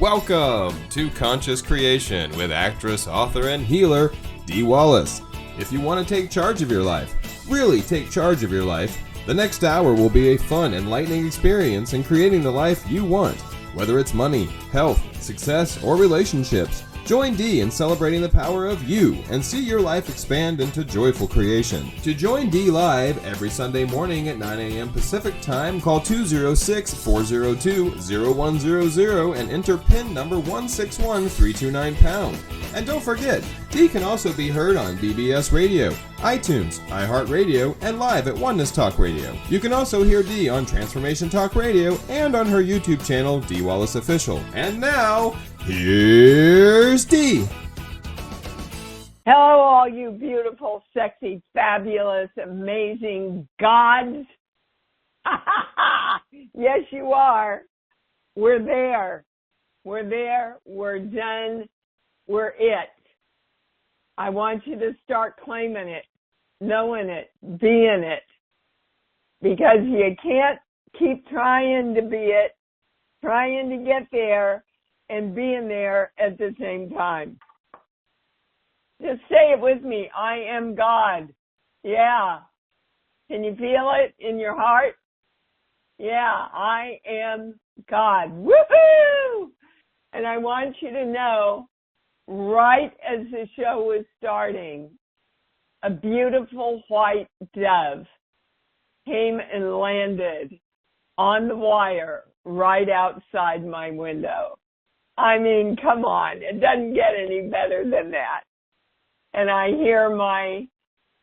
Welcome to Conscious Creation with actress, author, and healer, Dee Wallace. If you want to take charge of your life, really take charge of your life, the next hour will be a fun, enlightening experience in creating the life you want. Whether it's money, health, success, or relationships, join Dee in celebrating the power of you and see your life expand into joyful creation. To join Dee live every Sunday morning at 9 a.m. Pacific Time, call 206-402-0100 and enter PIN number 161329#. And don't forget, Dee can also be heard on BBS Radio, iTunes, iHeartRadio, and live at Oneness Talk Radio. You can also hear Dee on Transformation Talk Radio and on her YouTube channel, Dee Wallace Official. And now, here's Dee. Hello, all you beautiful, sexy, fabulous, amazing gods. Yes, you are. We're there. We're there. We're done. We're it. I want you to start claiming it, knowing it, being it. Because you can't keep trying to be it, trying to get there, and being there at the same time. Just say it with me. I am God. Yeah. Can you feel it in your heart? Yeah, I am God. Woohoo! And I want you to know, right as the show was starting, a beautiful white dove came and landed on the wire right outside my window. I mean, come on. It doesn't get any better than that. And I hear my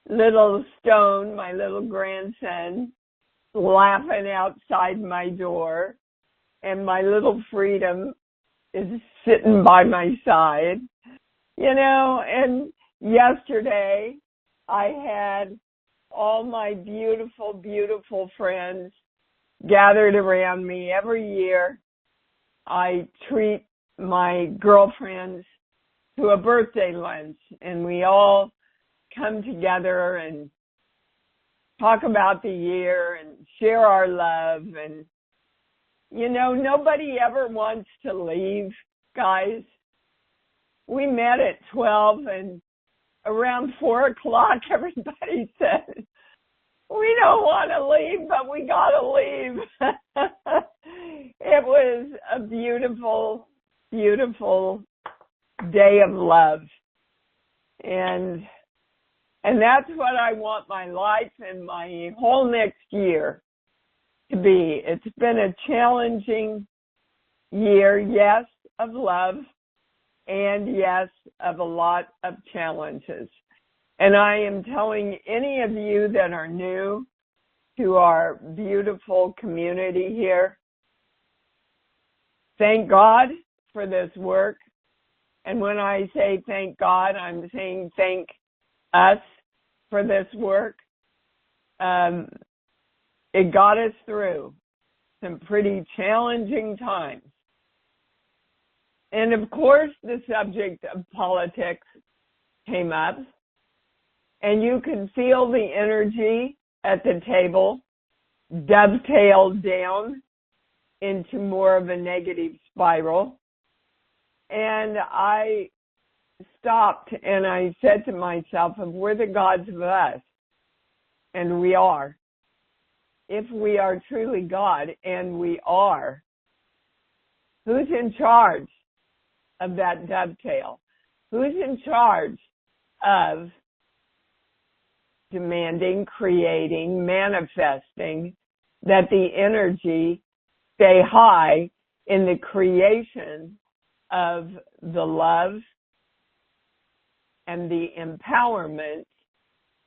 little Stone, my little grandson, laughing outside my door. And my little Freedom is sitting by my side. You know, and yesterday I had all my beautiful, beautiful friends gathered around me. Every year I treat my girlfriends to a birthday lunch, and we all come together and talk about the year and share our love. And, you know, nobody ever wants to leave, guys. We met at 12, and around 4 o'clock, everybody said, we don't want to leave, but we got to leave. It was a beautiful, beautiful day of love. And that's what I want my life and my whole next year to be. It's been a challenging year, yes, of love, and yes, of a lot of challenges. And I am telling any of you that are new to our beautiful community here, thank God for this work. And when I say thank God, I'm saying thank us for this work. It got us through some pretty challenging times. And of course, the subject of politics came up, and you could feel the energy at the table dovetailed down into more of a negative spiral. And I stopped and I said to myself, if we're the gods of us, and we are, if we are truly God, and we are, who's in charge of that dovetail? Who's in charge of demanding, creating, manifesting that the energy stay high in the creation of the love and the empowerment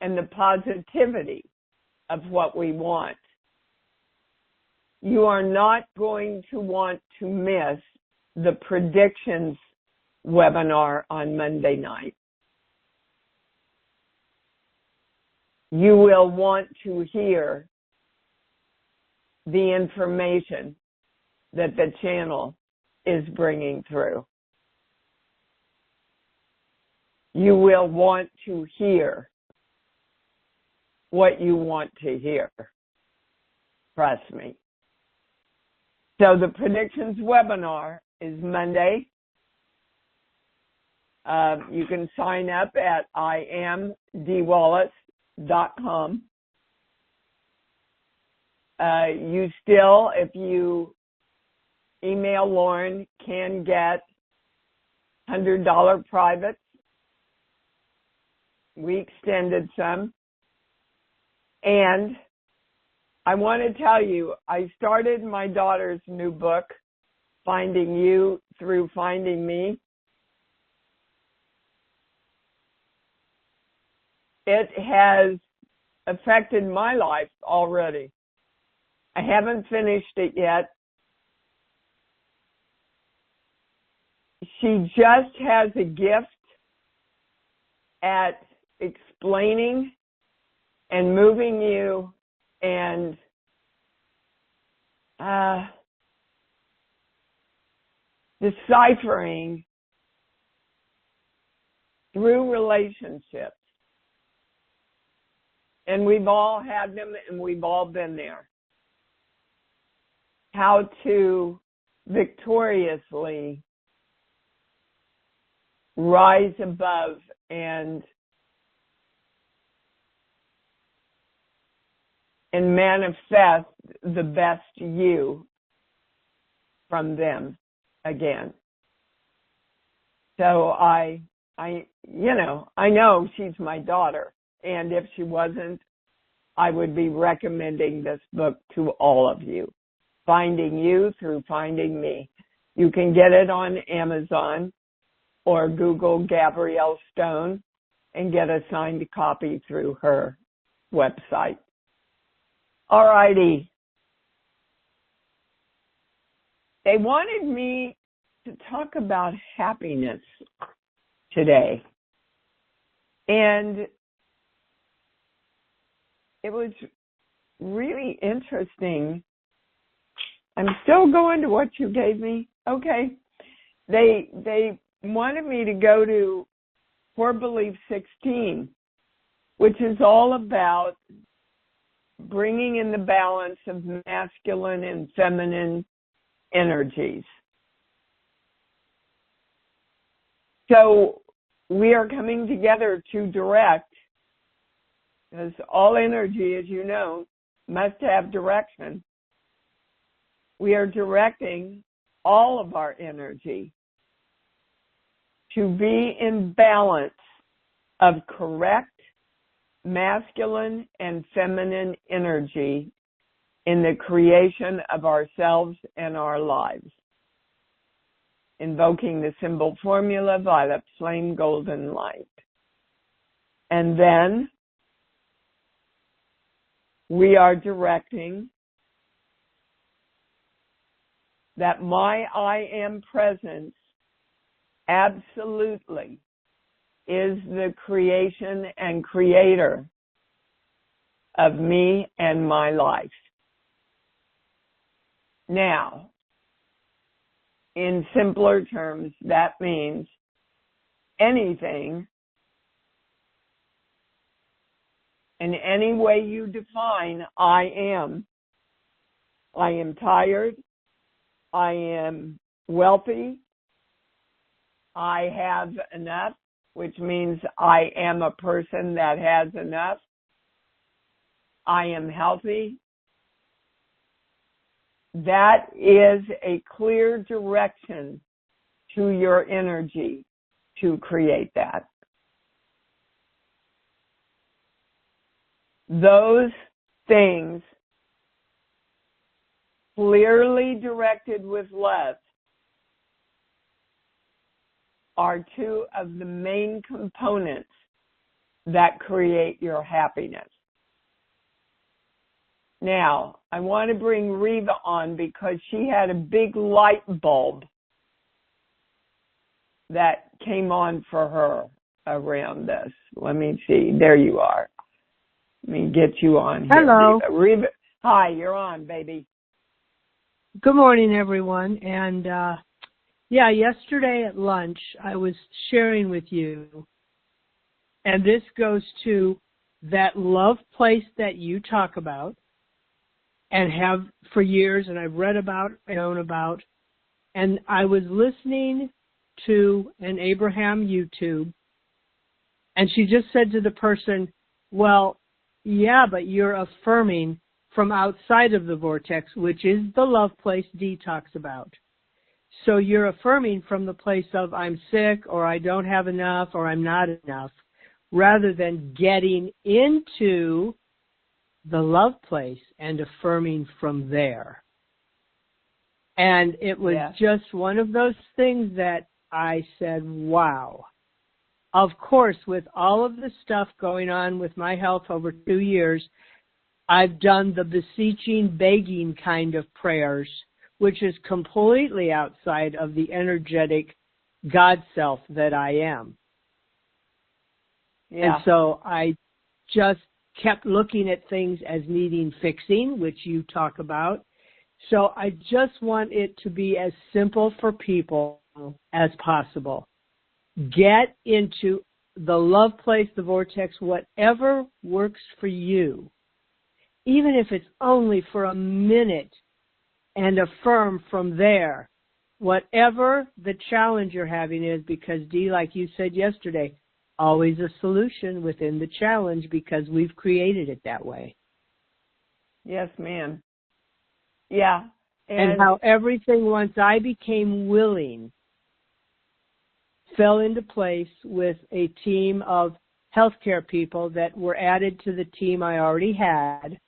and the positivity of what we want? You are not going to want to miss the predictions webinar on Monday night. You will want to hear the information that the channel is bringing through. You will want to hear what you want to hear. Trust me. So the predictions webinar is Monday. You can sign up at imdwallace.com. You still, if you email Lauren, can get $100 privates. We extended some. And I want to tell you, I started my daughter's new book, Finding You Through Finding Me. It has affected my life already. I haven't finished it yet. She just has a gift at explaining and moving you and deciphering through relationships. And we've all had them and we've all been there. How to victoriously rise above and manifest the best you from them again. So I know she's my daughter, and if she wasn't, I would be recommending this book to all of you. Finding You Through Finding Me. You can get it on Amazon or Google Gabrielle Stone and get a signed copy through her website. All righty. They wanted me to talk about happiness today. And it was really interesting. I'm still going to what you gave me. Okay. They wanted me to go to Core Belief 16, which is all about bringing in the balance of masculine and feminine energies. So we are coming together to direct, because all energy, as you know, must have direction. We are directing all of our energy to be in balance of correct masculine and feminine energy in the creation of ourselves and our lives. Invoking the symbol formula, violet flame, golden light. And then we are directing that my I am presence absolutely is the creation and creator of me and my life. Now, in simpler terms, that means anything in any way you define I am tired, I am wealthy, I have enough, which means I am a person that has enough, I am healthy. That is a clear direction to your energy to create that. Those things clearly directed with love are two of the main components that create your happiness. Now, I want to bring Reva on because she had a big light bulb that came on for her around this. Let me see. There you are. Let me get you on here. Hello. Reva. Hi, you're on, baby. Good morning, everyone. And yesterday at lunch, I was sharing with you, and this goes to that love place that you talk about and have for years, and I've read about, known about, And I was listening to an Abraham YouTube, and she just said to the person, well, yeah, but you're affirming from outside of the vortex, which is the love place Dee talks about. So you're affirming from the place of I'm sick, or I don't have enough, or I'm not enough, rather than getting into the love place and affirming from there. And it was just one of those things that I said, wow. Of course, with all of the stuff going on with my health over 2 years, I've done the beseeching, begging kind of prayers, which is completely outside of the energetic God self that I am. Yeah. And so I just kept looking at things as needing fixing, which you talk about. So I just want it to be as simple for people as possible. Get into the love place, the vortex, whatever works for you, even if it's only for a minute, and affirm from there whatever the challenge you're having is, because Dee, like you said yesterday, always a solution within the challenge because we've created it that way. Yes, ma'am. Yeah. And how everything, once I became willing, fell into place with a team of healthcare people that were added to the team I already had,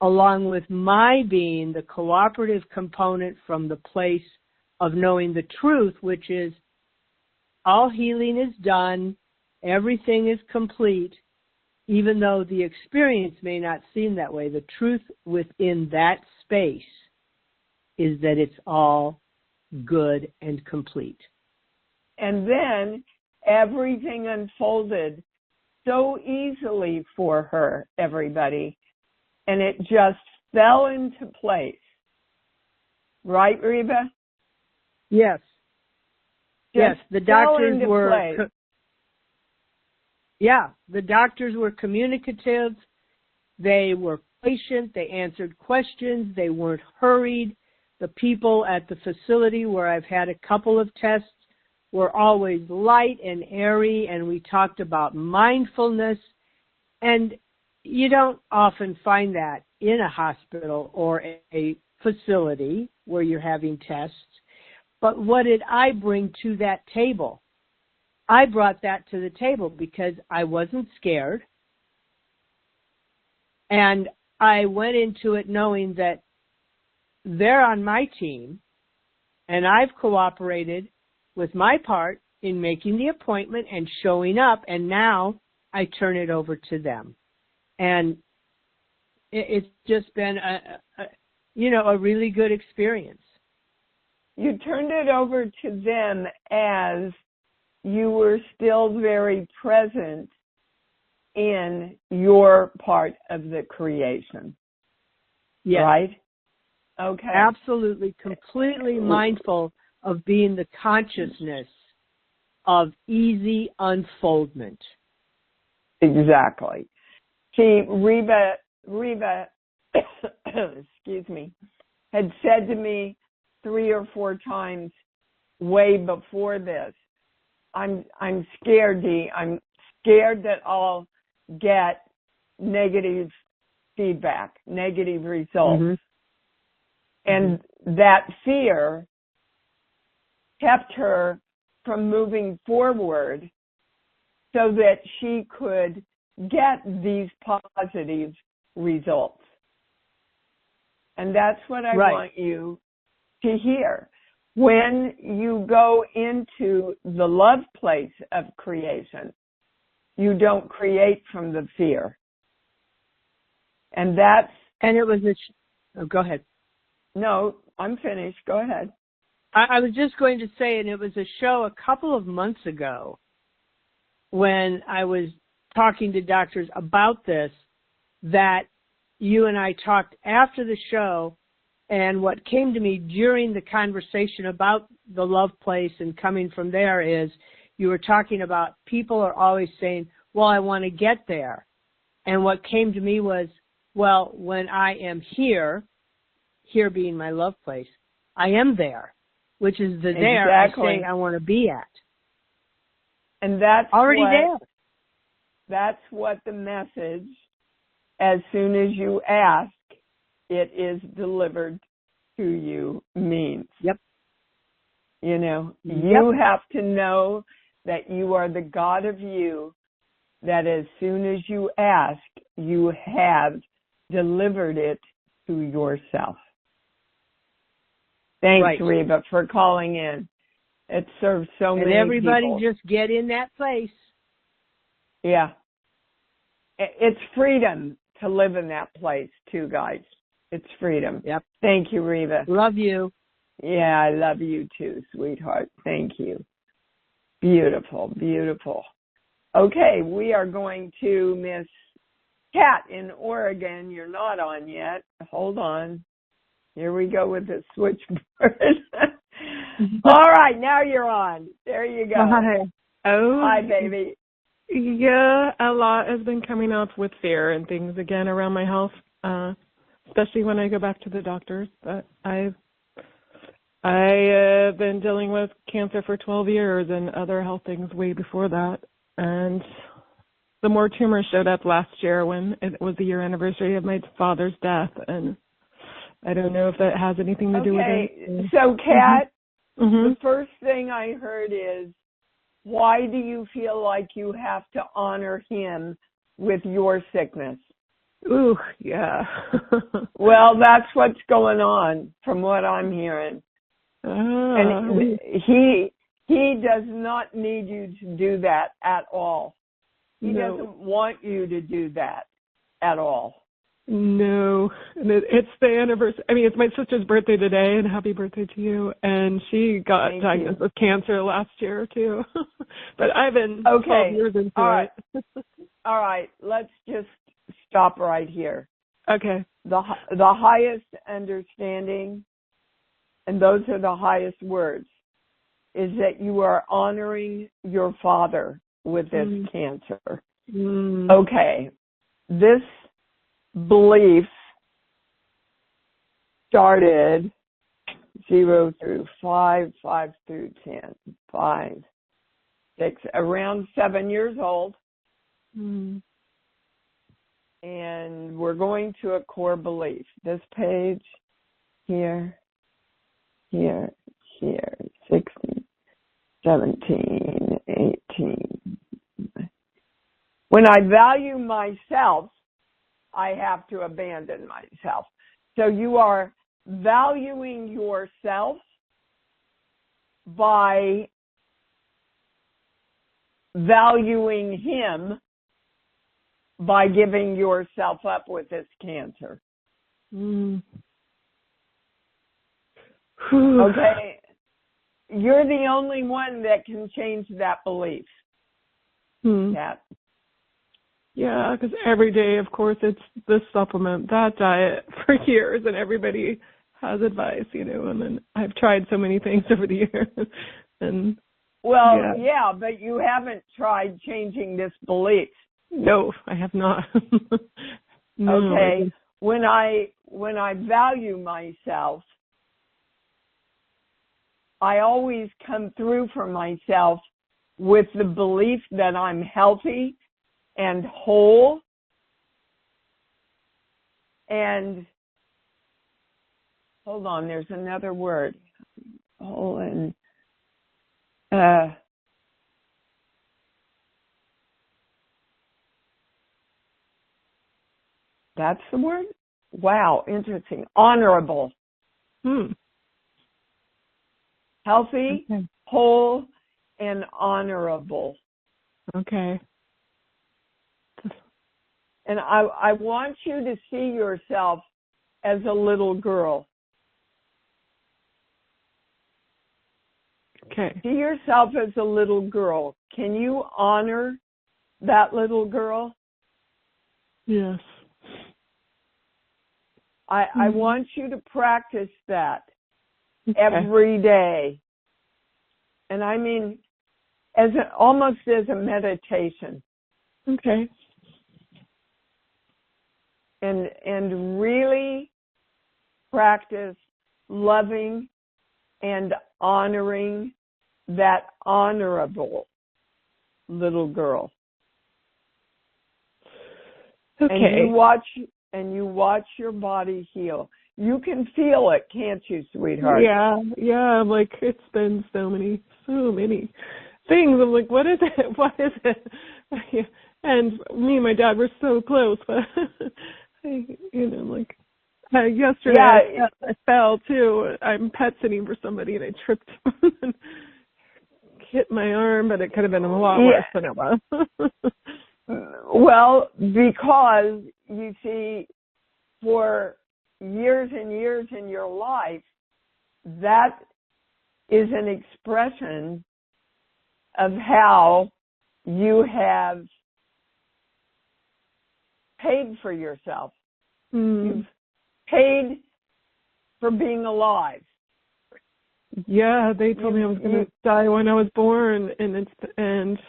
along with my being the cooperative component from the place of knowing the truth, which is all healing is done, everything is complete, even though the experience may not seem that way. The truth within that space is that it's all good and complete. And then everything unfolded so easily for her, everybody, and it just fell into place. Right, Reba? Yes. Yes, the doctors were... the doctors were communicative. They were patient. They answered questions. They weren't hurried. The people at the facility where I've had a couple of tests were always light and airy, and we talked about mindfulness. And you don't often find that in a hospital or a facility where you're having tests. But what did I bring to that table? I brought that to the table because I wasn't scared. And I went into it knowing that they're on my team, and I've cooperated with my part in making the appointment and showing up, and now I turn it over to them. And it's just been a really good experience. You turned it over to them as you were still very present in your part of the creation. Yes. Right? Okay. Absolutely, completely mindful of being the consciousness of easy unfoldment. Exactly. See, Reba, excuse me, had said to me 3 or 4 times way before this, I'm scared, Dee. I'm scared that I'll get negative feedback, negative results. Mm-hmm. And that fear kept her from moving forward so that she could get these positive results. And that's what I want you to hear. When you go into the love place of creation, you don't create from the fear. And that's... And it was go ahead. No, I'm finished. Go ahead. I was just going to say, and it was a show a couple of months ago when I was talking to doctors about this, that you and I talked after the show, and what came to me during the conversation about the love place and coming from there is you were talking about people are always saying, well, I want to get there. And what came to me was, well, when I am here being my love place, I am there. which is the there I say I want to be at. And that's already there. That's what the message, as soon as you ask, it is delivered to you means. Yep. You know, you have to know that you are the God of you, that as soon as you ask, you have delivered it to yourself. Thanks, Reba, for calling in. It serves so many people. And everybody just get in that place. Yeah. It's freedom to live in that place, too, guys. It's freedom. Yep. Thank you, Reba. Love you. Yeah, I love you too, sweetheart. Thank you. Beautiful, beautiful. Okay, we are going to Miss Kat in Oregon. You're not on yet. Hold on. Here we go with the switchboard. All right, now you're on. There you go. Hi. Oh. Hi, baby. Yeah, a lot has been coming up with fear and things again around my health, especially when I go back to the doctors. But I've been dealing with cancer for 12 years and other health things way before that. And the more tumors showed up last year when it was the year anniversary of my father's death. And I don't know if that has anything to do with it. So, Kat, the first thing I heard is, why do you feel like you have to honor him with your sickness? Ooh, yeah. Well, that's what's going on from what I'm hearing. And he does not need you to do that at all. He doesn't want you to do that at all. No, and it's the anniversary. I mean, it's my sister's birthday today, and happy birthday to you. And she got diagnosed with cancer last year too. But I've been 12 years into it. All right, let's just stop right here. Okay. The highest understanding, and those are the highest words, is that you are honoring your father with this cancer. Okay, this belief started 0 through 5, 5 through 10, 5, 6, around 7 years old. And we're going to a core belief. This page, here, 16, 17, 18. When I value myself, I have to abandon myself. So you are valuing yourself by valuing him by giving yourself up with this cancer. Okay? You're the only one that can change that belief. Kat. Yeah, because every day, of course, it's this supplement, that diet for years, and everybody has advice, you know, and then I've tried so many things over the years. And but you haven't tried changing this belief. No, I have not. No. Okay. When I value myself, I always come through for myself with the belief that I'm healthy and whole, and hold on, there's another word, whole, and that's the word? Wow, interesting. Honorable. Healthy, whole, and honorable. Okay. And I want you to see yourself as a little girl. Okay. See yourself as a little girl. Can you honor that little girl? Yes. I want you to practice that every day. And I mean, almost as a meditation. Okay. And really practice loving and honoring that honorable little girl. Okay. And you watch your body heal. You can feel it, can't you, sweetheart? Yeah. Like, it's been so many things. I'm like, what is it? What is it? And me and my dad were so close, but yesterday I fell too. I'm pet sitting for somebody and I tripped and hit my arm, but it could have been a lot worse than it was. Well, because you see, for years and years in your life, that is an expression of how you have paid for yourself. You've paid for being alive. Yeah, they told me I was going to die when I was born, and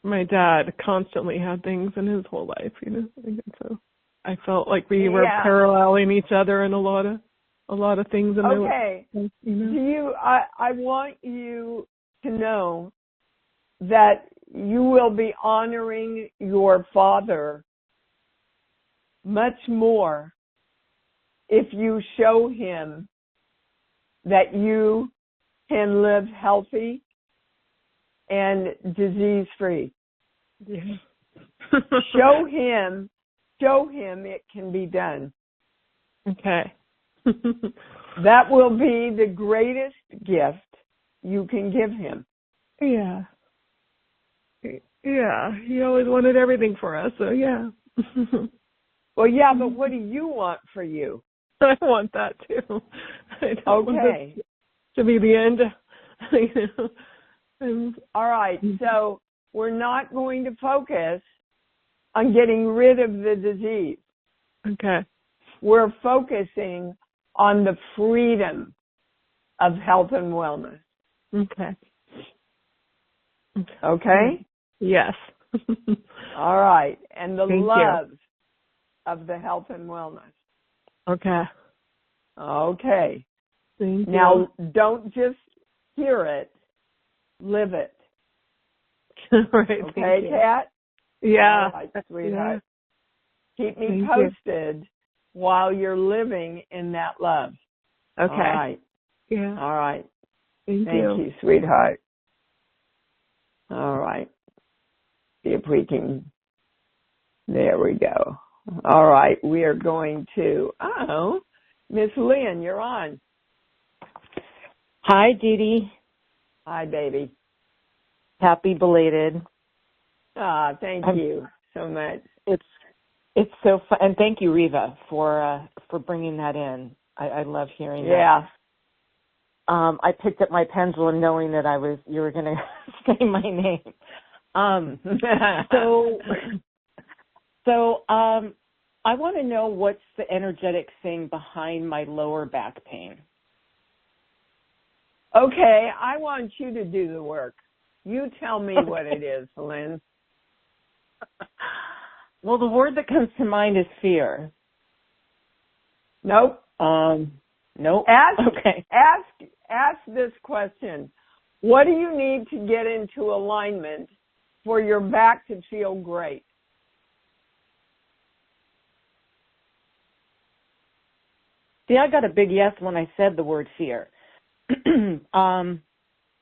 my dad constantly had things in his whole life, and so I felt like we were paralleling each other in a lot of things. In okay. I want you to know that you will be honoring your father much more if you show him that you can live healthy and disease-free. Yeah. Show him it can be done. Okay. That will be the greatest gift you can give him. Yeah. Yeah. He always wanted everything for us, so yeah. Well, yeah, but what do you want for you? I want that too. I don't want this to be the end. All right, so we're not going to focus on getting rid of the disease. Okay. We're focusing on the freedom of health and wellness. Okay. Okay? Yes. All right, and the Thank love of the health and wellness. Okay. Okay. Thank you. Now, don't just hear it, live it. Right. Okay, Kat? Yeah. All right, sweetheart. Yeah. Keep me posted while you're living in that love. Okay. All right. Yeah. All right. Thank you, sweetheart. All right. See if we can. There we go. All right. We are going to. Miss Lynn, you're on. Hi, Dee Dee. Hi, baby. Happy belated. Thank you so much. It's so fun, and thank you, Riva, for bringing that in. I love hearing that. Yeah. I picked up my pencil and knowing that you were going to say my name. So I want to know what's the energetic thing behind my lower back pain. Okay, I want you to do the work. You tell me what it is, Lynn. Well, the word that comes to mind is fear. Nope. Nope. Ask this question. What do you need to get into alignment for your back to feel great? See, I got a big yes when I said the word fear.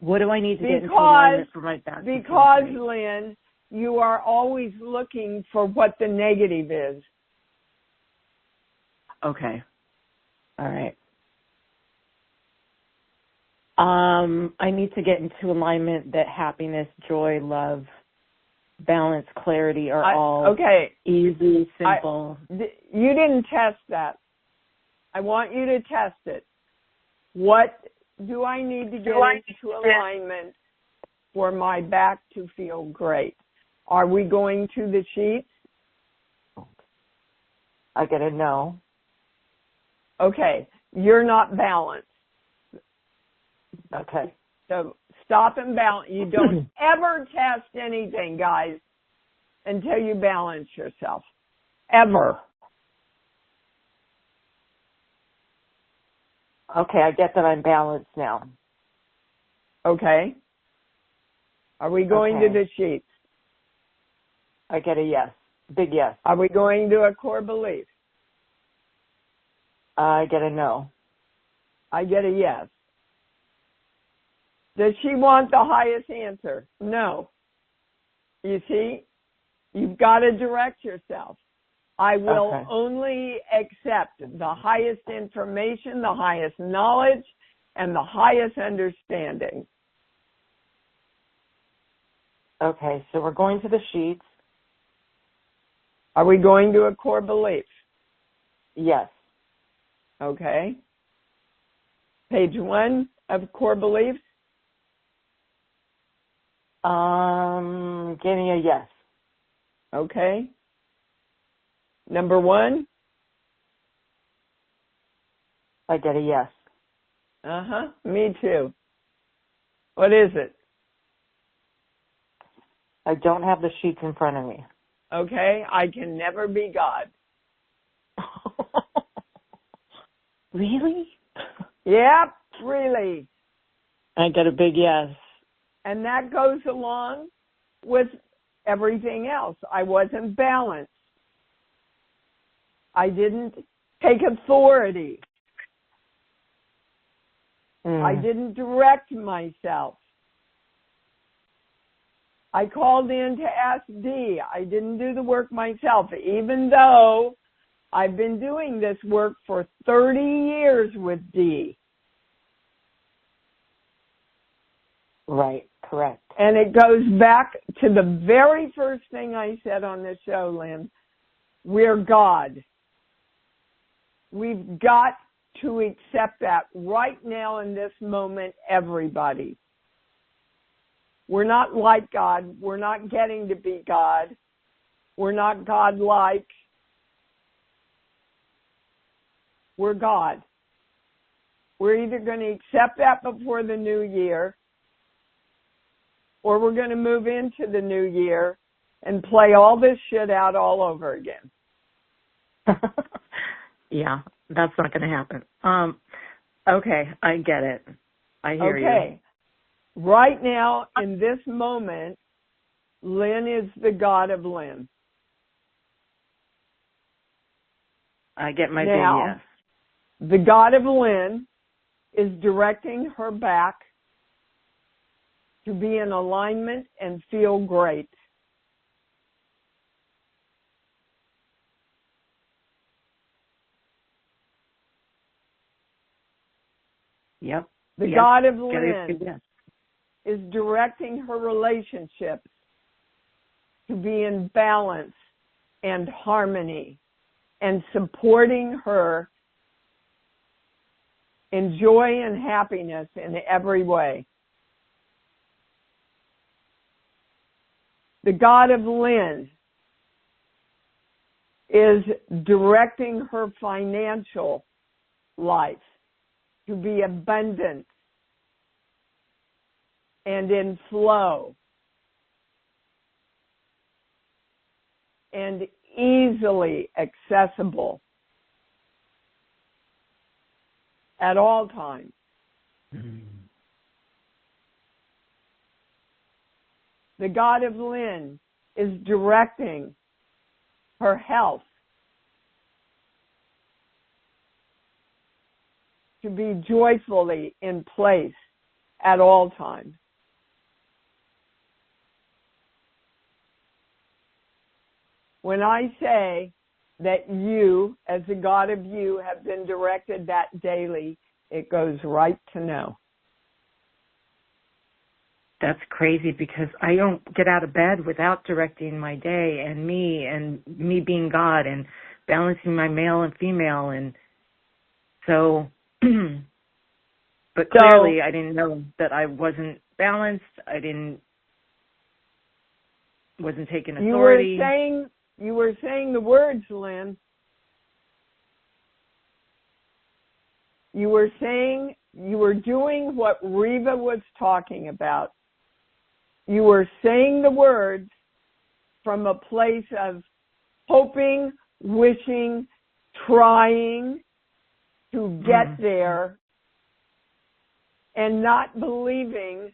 What do I need to get into alignment for my back? Because, Lynn, you are always looking for what the negative is. Okay. All right. I need to get into alignment that happiness, joy, love, balance, clarity are all easy, simple. You didn't test that. I want you to test it. What do I need to get into alignment for my back to feel great? Are we going to the sheets? I gotta know. Okay, you're not balanced. Okay. So stop and balance. You don't ever test anything, guys, until you balance yourself. Ever. Okay, I get that I'm balanced now. Okay. Are we going to the sheets? I get a yes. Big yes. Are we going to a core belief? I get a no. I get a yes. Does she want the highest answer? No. You see, you've got to direct yourself. I will only accept the highest information, the highest knowledge, and the highest understanding. Okay, so we're going to the sheets. Are we going to a core belief? Yes. Okay. Page 1 of core beliefs? Getting a yes. Okay. Number 1? I get a yes. Me too. What is it? I don't have the sheets in front of me. Okay. I can never be God. Really? Yep, really. I get a big yes. And that goes along with everything else. I wasn't balanced. I didn't take authority. I didn't direct myself. I called in to ask D. I didn't do the work myself, even though I've been doing this work for 30 years with D. Right, correct. And it goes back to the very first thing I said on this show, Lynn. We're God. We've got to accept that right now in this moment, everybody. We're not like God. We're not getting to be God. We're not God-like. We're God. We're either going to accept that before the new year, or we're going to move into the new year and play all this shit out all over again. Yeah, that's not going to happen. Okay, I get it. I hear you. Okay. Right now, in this moment, Lynn is the God of Lynn. I get my now, big yes. The God of Lynn is directing her back to be in alignment and feel great. Yep. The God of Lynn is directing her relationships to be in balance and harmony and supporting her in joy and happiness in every way. The God of Lynn is directing her financial life to be abundant and in flow and easily accessible at all times. The God of Lynn is directing her health to be joyfully in place at all times. When I say that you, as the God of you, have been directed that daily, it goes right to know. That's crazy because I don't get out of bed without directing my day and me being God and balancing my male and female. And so, but clearly I didn't know that I wasn't balanced. Wasn't taking authority. You were saying the words, Lynn. You were doing what Reva was talking about. You were saying the words from a place of hoping, wishing, trying to get there and not believing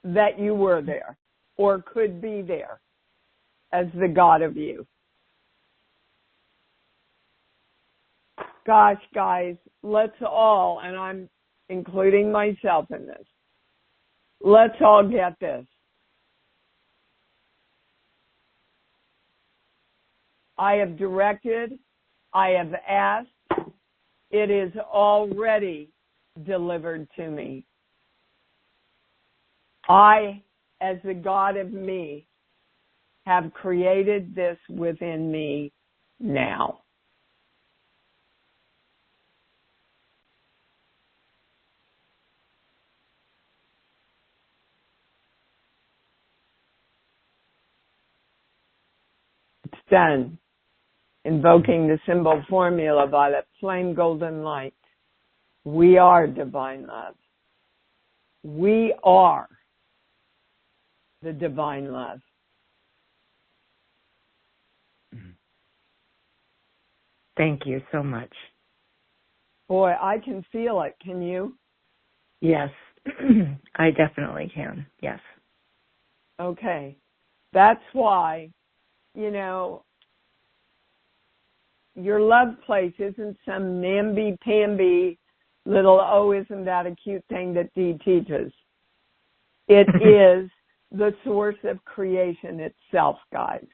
that you were there or could be there as the God of you. Gosh, guys, let's all, and I'm including myself in this, let's all get this. I have directed, I have asked, it is already delivered to me. I, as the God of me, have created this within me now. It's done. Invoking the symbol formula, violet flame, golden light. We are divine love. We are the divine love. Thank you so much. Boy, I can feel it. Can you? Yes, I definitely can. Yes. Okay. That's why, you know, your love place isn't some namby-pamby little, oh, isn't that a cute thing that Dee teaches. It is the source of creation itself, guys.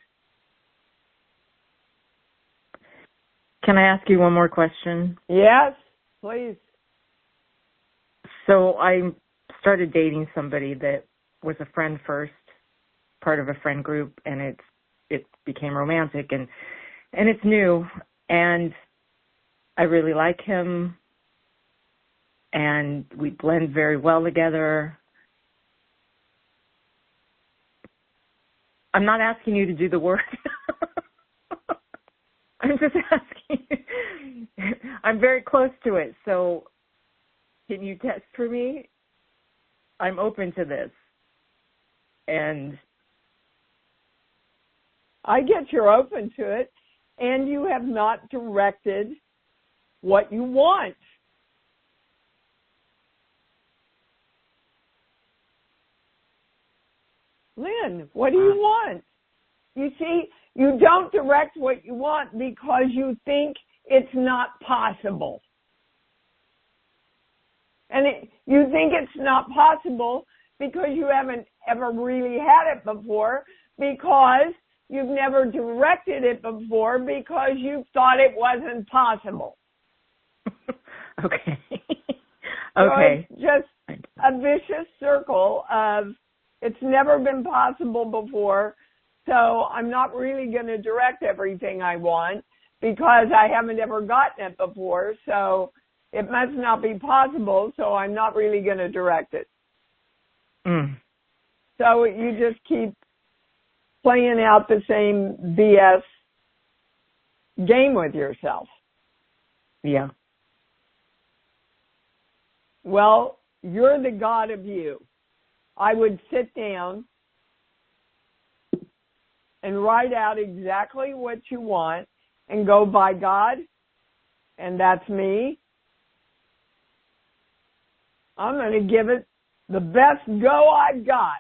Can I ask you one more question? Yes, please. So I started dating somebody that was a friend first, part of a friend group, and it became romantic, and it's new, and I really like him, and we blend very well together. I'm not asking you to do the work. I'm just asking. I'm very close to it, so can you test for me? I'm open to this. And I get you're open to it, and you have not directed what you want. Lynn, what do you want? You see, you don't direct what you want because you think it's not possible. And you think it's not possible because you haven't ever really had it before, because you've never directed it before, because you thought it wasn't possible. Okay. So Okay. it's just a vicious circle of it's never been possible before, so I'm not really going to direct everything I want because I haven't ever gotten it before, so it must not be possible, so I'm not really going to direct it. Mm. So you just keep playing out the same BS game with yourself. Yeah. Well, you're the God of you. I would sit down and write out exactly what you want and go, by God, and that's me, I'm going to give it the best go I've got.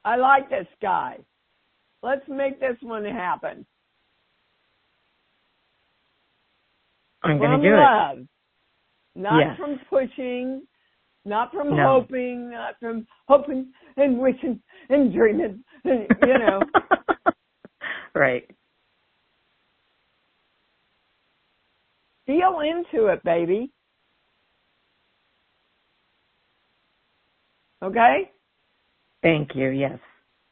I like this guy. Let's make this one happen. I'm going From to do love. it. Not Yes. from pushing, not from No. hoping, not from hoping and wishing and dreaming, and, you know. Right. Feel into it, baby. Okay? Thank you. Yes.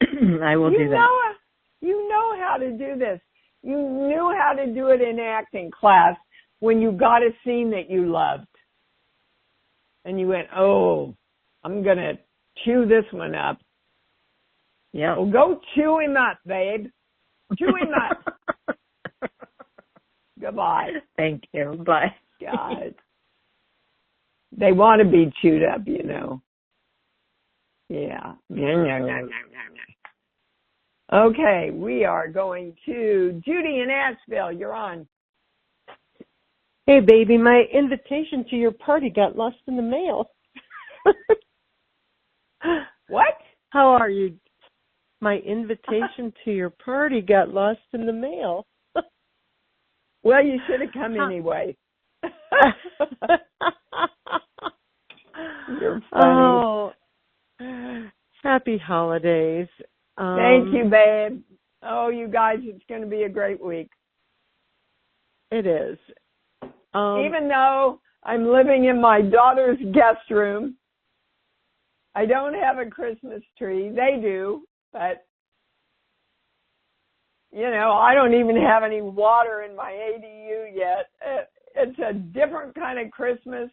I will do that. You know how to do this. You knew how to do it in acting class when you got a scene that you loved. And you went, oh, I'm going to chew this one up. Yeah. Well, go chew him up, babe. Chew him up. Goodbye. Thank you. Bye. God. They want to be chewed up, you know. Yeah. Okay, we are going to Judy in Asheville. You're on. Hey, baby, my invitation to your party got lost in the mail. What? How are you? My invitation to your party got lost in the mail. Well, you should have come anyway. You're funny. Oh, happy holidays. Thank you, babe. Oh, you guys, it's going to be a great week. It is. Even though I'm living in my daughter's guest room, I don't have a Christmas tree. They do, but, you know, I don't even have any water in my ADU yet. It's a different kind of Christmas,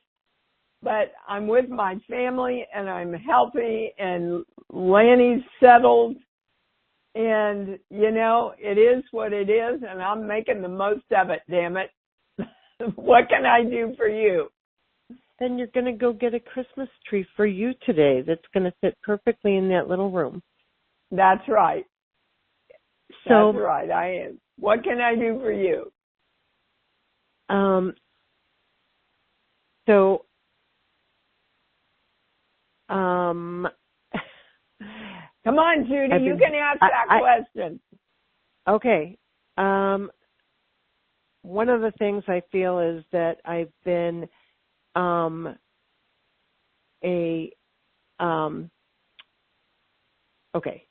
but I'm with my family and I'm healthy and Lanny's settled. And, you know, it is what it is and I'm making the most of it, damn it. What can I do for you? Then you're going to go get a Christmas tree for you today that's going to fit perfectly in that little room. That's right. So, that's right, I am. What can I do for you? Come on, Judy, you can ask that question. Okay. One of the things I feel is that I've been okay.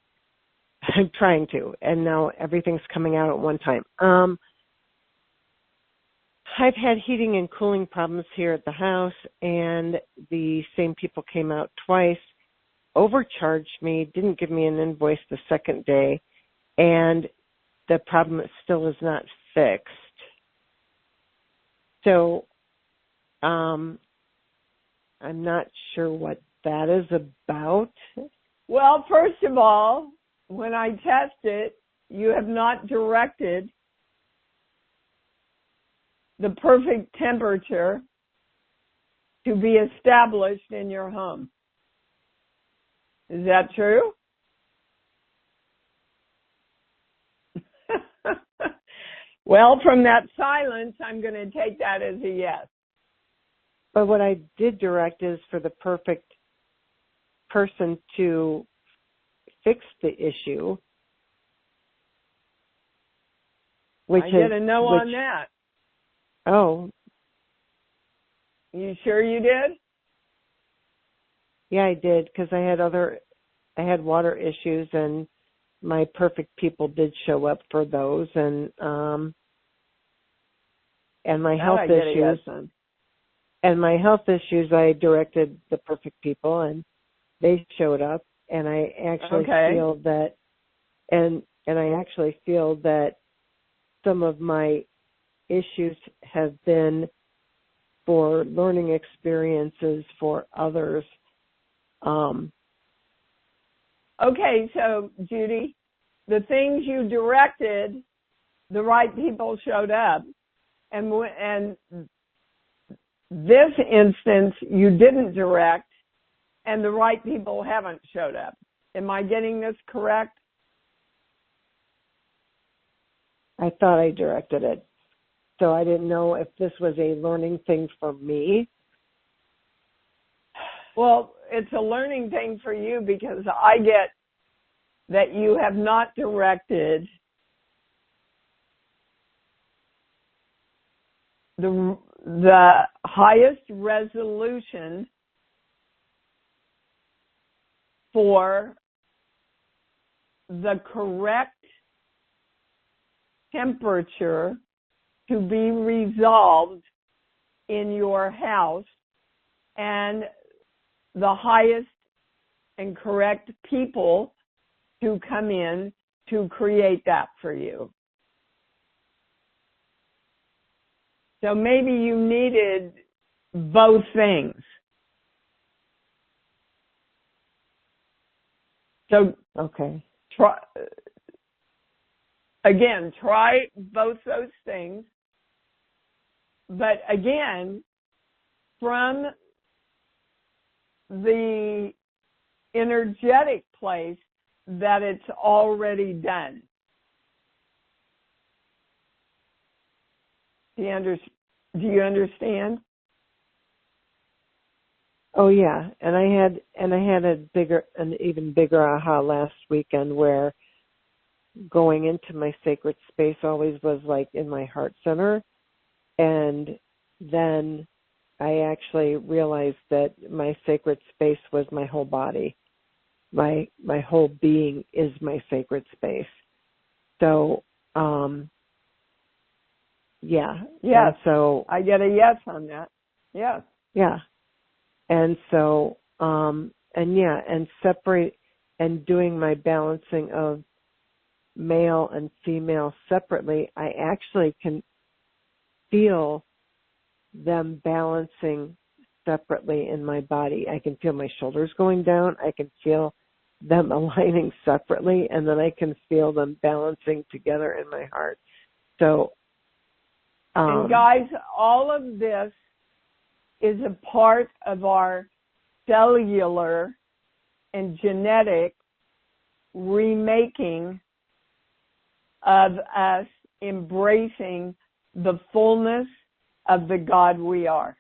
I'm trying to, and now everything's coming out at one time. I've had heating and cooling problems here at the house, and the same people came out twice, overcharged me, didn't give me an invoice the second day, and the problem still is not fixed. So I'm not sure what that is about. Well, first of all, when I test it, you have not directed the perfect temperature to be established in your home. Is that true? Well, from that silence, I'm going to take that as a yes. But what I did direct is for the perfect person to fix the issue. I get a no on that. Oh. You sure you did? Yeah, I did, because I had water issues, and my perfect people did show up for those, and my health issues. And my health issues, I directed the perfect people, and they showed up, and I actually feel that, and I actually feel that some of my issues have been for learning experiences for others. Okay, so Judy, the things you directed, the right people showed up, and this instance you didn't direct, and the right people haven't showed up. Am I getting this correct? I thought I directed it. So I didn't know if this was a learning thing for me. Well, it's a learning thing for you because I get that you have not directed the highest resolution for the correct temperature to be resolved in your house, and the highest and correct people to come in to create that for you. So maybe you needed both things. So try both those things. But again, from the energetic place that it's already done. Do you understand? Do you understand? Oh yeah, and I had an even bigger aha last weekend, where going into my sacred space always was like in my heart center, and then I actually realized that my sacred space was my whole body. My whole being is my sacred space. So, yeah. Yes. And so I get a yes on that. Yes. Yeah. And so, and separate and doing my balancing of male and female separately, I actually can feel them balancing separately in my body. I can feel my shoulders going down. I can feel them aligning separately, and then I can feel them balancing together in my heart. So, and guys, all of this is a part of our cellular and genetic remaking of us embracing the fullness of the God we are.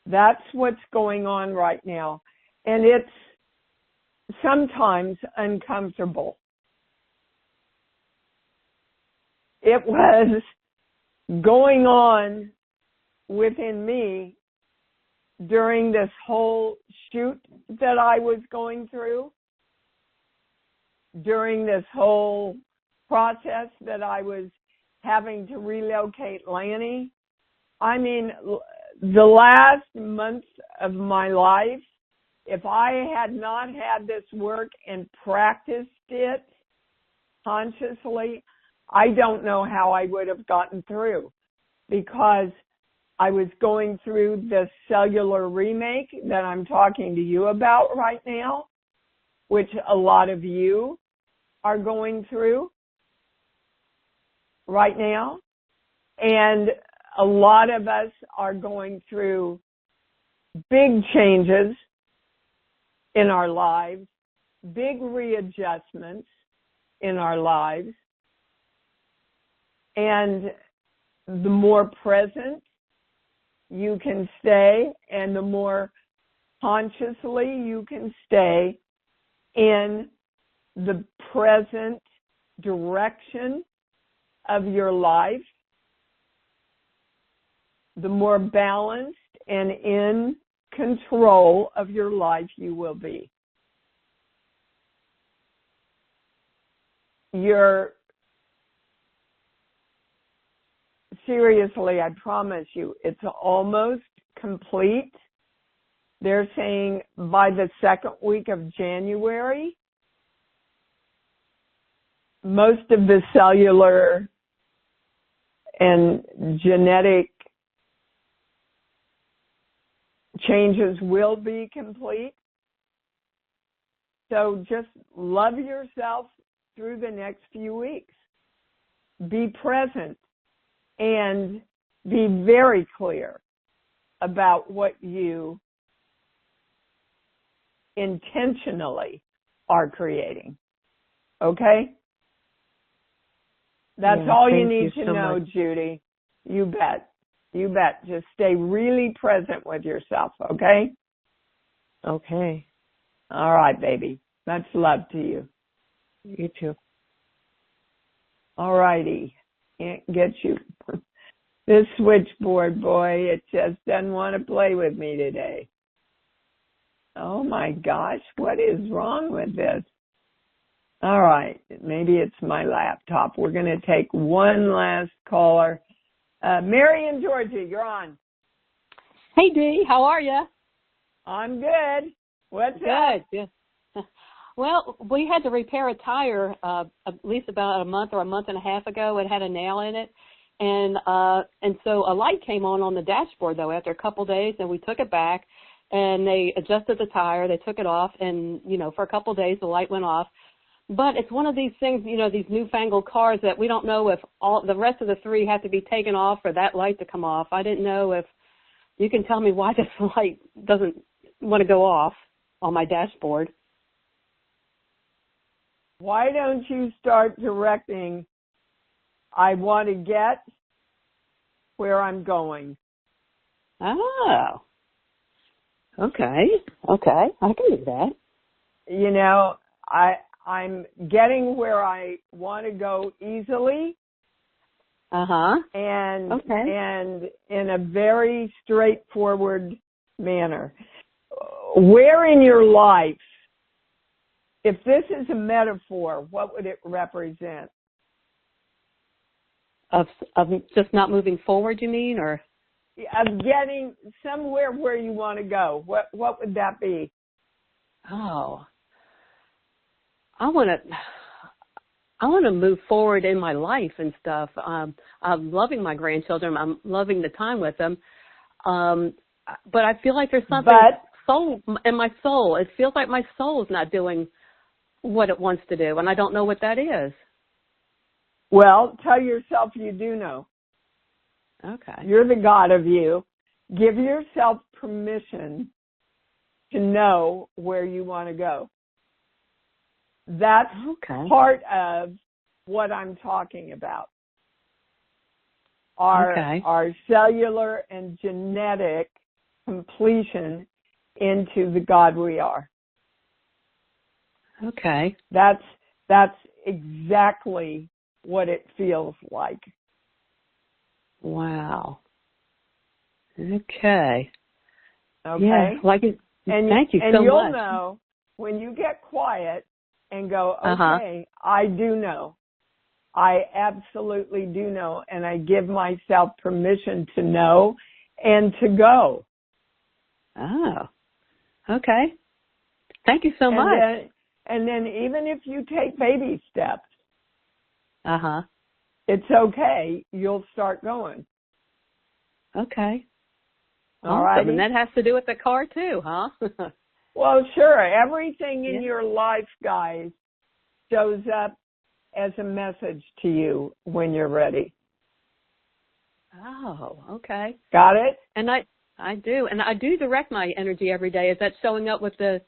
That's what's going on right now. And it's sometimes uncomfortable. It was going on within me during this whole shoot that I was going through, during this whole process that I was having to relocate Lanny. I mean, the last month of my life, if I had not had this work and practiced it consciously, I don't know how I would have gotten through, because I was going through the cellular remake that I'm talking to you about right now, which a lot of you are going through right now. And a lot of us are going through big changes in our lives, big readjustments in our lives. And the more present you can stay, and the more consciously you can stay in the present direction of your life, the more balanced and in control of your life you will be. Seriously, I promise you, it's almost complete. They're saying by the second week of January, most of the cellular and genetic changes will be complete. So just love yourself through the next few weeks. Be present and be very clear about what you intentionally are creating. Okay? That's all you need to know, Judy. You bet. You bet. Just stay really present with yourself, okay? Okay. All right, baby. Much love to you. You too. All righty. Can't get you. This switchboard, boy, it just doesn't want to play with me today. Oh, my gosh. What is wrong with this? All right. Maybe it's my laptop. We're going to take one last caller. Mary in Georgia, you're on. Hey, Dee. How are you? I'm good. What's up? Good. Well, we had to repair a tire at least about a month or a month and a half ago. It had a nail in it. And so a light came on the dashboard, though, after a couple days, and we took it back, and they adjusted the tire. They took it off, and, for a couple days the light went off. But it's one of these things, these newfangled cars that we don't know if all the rest of the three have to be taken off for that light to come off. I didn't know if you can tell me why this light doesn't want to go off on my dashboard. Why don't you start directing, I want to get where I'm going. Oh. Okay. Okay. I can do that. You know, I'm getting where I want to go easily. And in a very straightforward manner. Where in your life, if this is a metaphor, what would it represent? Of just not moving forward, you mean, or of getting somewhere where you want to go? What would that be? Oh, I want to move forward in my life and stuff. I'm loving my grandchildren. I'm loving the time with them. But I feel like there's something soul in my soul. It feels like my soul is not doing what it wants to do, and I don't know what that is. Well, tell yourself you do know. Okay. You're the God of you. Give yourself permission to know where you want to go. That's part of what I'm talking about. Our cellular and genetic completion into the God we are. Okay. That's exactly what it feels like. Wow. Okay. Okay. Yeah, thank you so much. And you'll know when you get quiet and go, okay, I do know. I absolutely do know. And I give myself permission to know and to go. Oh, okay. Thank you so much. And then even if you take baby steps, it's okay. You'll start going. Okay. All right. And that has to do with the car too, huh? Well, sure. Everything in your life, guys, shows up as a message to you when you're ready. Oh, okay. Got it? And I do. And I do direct my energy every day. Is that showing up with the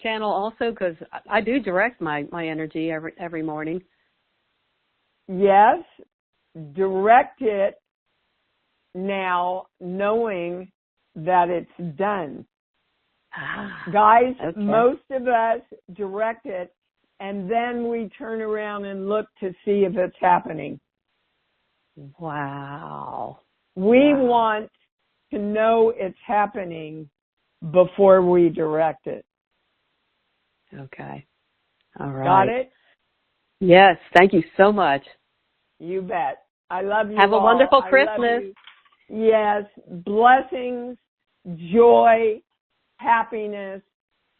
channel also? Because I do direct my energy every morning. Yes. Direct it now, knowing that it's done. Guys, most of us direct it, and then we turn around and look to see if it's happening. Wow. We want to know it's happening before we direct it. Okay. All right. Got it? Yes. Thank you so much. You bet. I love you. Have a wonderful Christmas. Yes. Blessings, joy, happiness.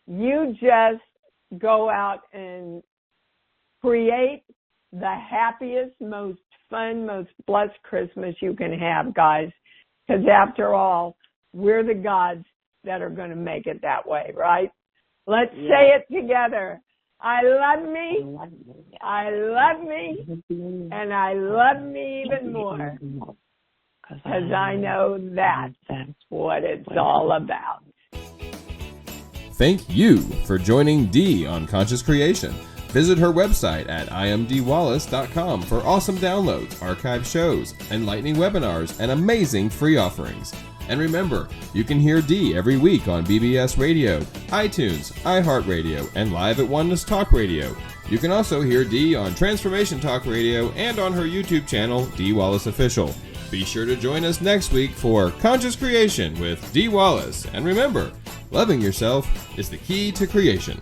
You just go out and create the happiest, most fun, most blessed Christmas you can have, guys. Because after all, we're the gods that are going to make it that way, right? Let's say it together. I love me, I love me, and I love me even more. Because I know that's what it's all about. Thank you for joining Dee on Conscious Creation. Visit her website at imdwallace.com for awesome downloads, archived shows, enlightening webinars, and amazing free offerings. And remember, you can hear Dee every week on BBS Radio, iTunes, iHeartRadio, and live at Oneness Talk Radio. You can also hear Dee on Transformation Talk Radio and on her YouTube channel, Dee Wallace Official. Be sure to join us next week for Conscious Creation with Dee Wallace. And remember, loving yourself is the key to creation.